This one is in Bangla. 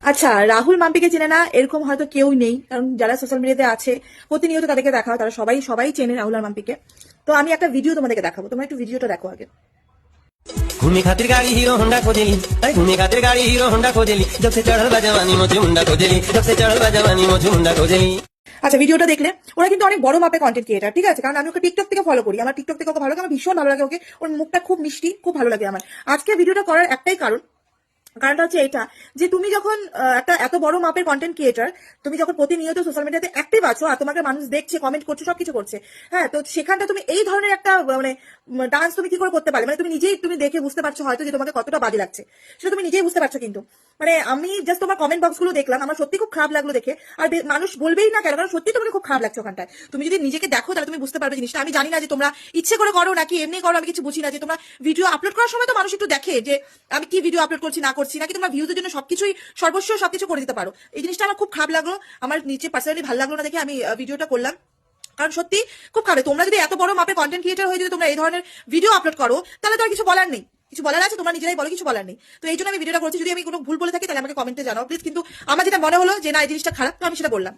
আচ্ছা, রাহুল মাম্পিকে চেনে না এরকম হয়তো কেউ নেই, কারণ যারা সোশ্যাল মিডিয়াতে আছে প্রতিনিয়ত তাদেরকে দেখা হয়, তারা সবাই সবাই চেনে রাহুল আর মাম্পিকে। তো আমি একটা ভিডিও তোমাদেরকে দেখাবো, তোমরা একটু ভিডিওটা দেখো আগে। घूमी खातिर गाड़ी हीरो होंडा खोजेली, अरे घूमी खातिर गाड़ी हीरो होंडा खोजेली, जब से चढ़ल बा जवानी मुझे मुंडा खोजेली, जब से चढ़ल बा जवानी मुझे मुंडा खोजेली। আচ্ছা, ভিডিওটা দেখলে ওরা কিন্তু অনেক বড় মাপে কন্টেন্ট ক্রিয়েটার, ঠিক আছে? কারণ আমি ওকে টিকটক থেকে ফলো করি, আমার টিকটক থেকে ওকে ভালো লাগে, আমার ভীষণ ভালো লাগে ওকে, ওর মুখটা খুব মিষ্টি, খুব ভালো লাগে আমার। আজকে ভিডিওটা করার একটাই কারণটা হচ্ছে এটা, যে তুমি যখন একটা এত বড় মাপের কন্টেন্ট ক্রিয়েটার, তুমি যখন প্রতিনিয়ত সোশ্যাল মিডিয়াতে অ্যাক্টিভ আছো আর তোমাকে মানুষ দেখছে, কমেন্ট করছে, সবকিছু করছে, হ্যাঁ, তো সেখানটা তুমি এই ধরনের একটা মানে ডান্স তুমি কি করে করতে পারলে? মানে তুমি নিজেই তুমি দেখে বুঝতে পারছো হয়তো যে তোমাকে কতটা বাজে লাগছে, সেটা তুমি নিজেই বুঝতে পারছো। কিন্তু মানে আমি জাস্ট তোমার কমেন্ট বক্স গুলো দেখলাম, আমার সত্যি খুব খারাপ লাগলো দেখে। আর মানুষ বলবেই না কেন, কারণ সত্যি তোমাকে খুব খারাপ লাগছে ওখানটায়। তুমি যদি নিজেকে দেখো তাহলে তুমি বুঝতে পারবে জিনিসটা। আমি জানি না যে তোমরা ইচ্ছে করে করো নাকি এমনি করো, আমি কিছু বুঝি না। যে তোমরা ভিডিও আপলোড করার সময় তো মানুষ একটু দেখে যে আমি কি ভিডিও আপলোড করছি না করছি, নাকি তোমরা ভিউজের জন্য সবকিছুই সর্বস্ব সবকিছু করে দিতে পারো। এই জিনিসটা আমার খুব খারাপ লাগলো, আমার নিচে পার্সোনালি ভালো লাগলো না দেখে আমি ভিডিওটা করলাম। কারণ সত্যি খুব খারাপ, তোমরা যদি এত বড় মাপে কন্টেন্ট ক্রিয়েটার হয়ে যদি তোমরা এই ধরনের ভিডিও আপলোড করো, তাহলে তো আর কিছু বলার নেই। কিছু বলার আছে তোমরা নিজেরাই বলো, কিছু বলার নেই। তো এই জন্য আমি ভিডিওটা করছি। যদি আমি কোনো ভুল বলে থাকি তাহলে আমাকে কমেন্টে জানাও প্লিজ। কিন্তু আমার যেটা মনে হলো যে না, এই জিনিসটা খারাপ, তো আমি সেটা বললাম।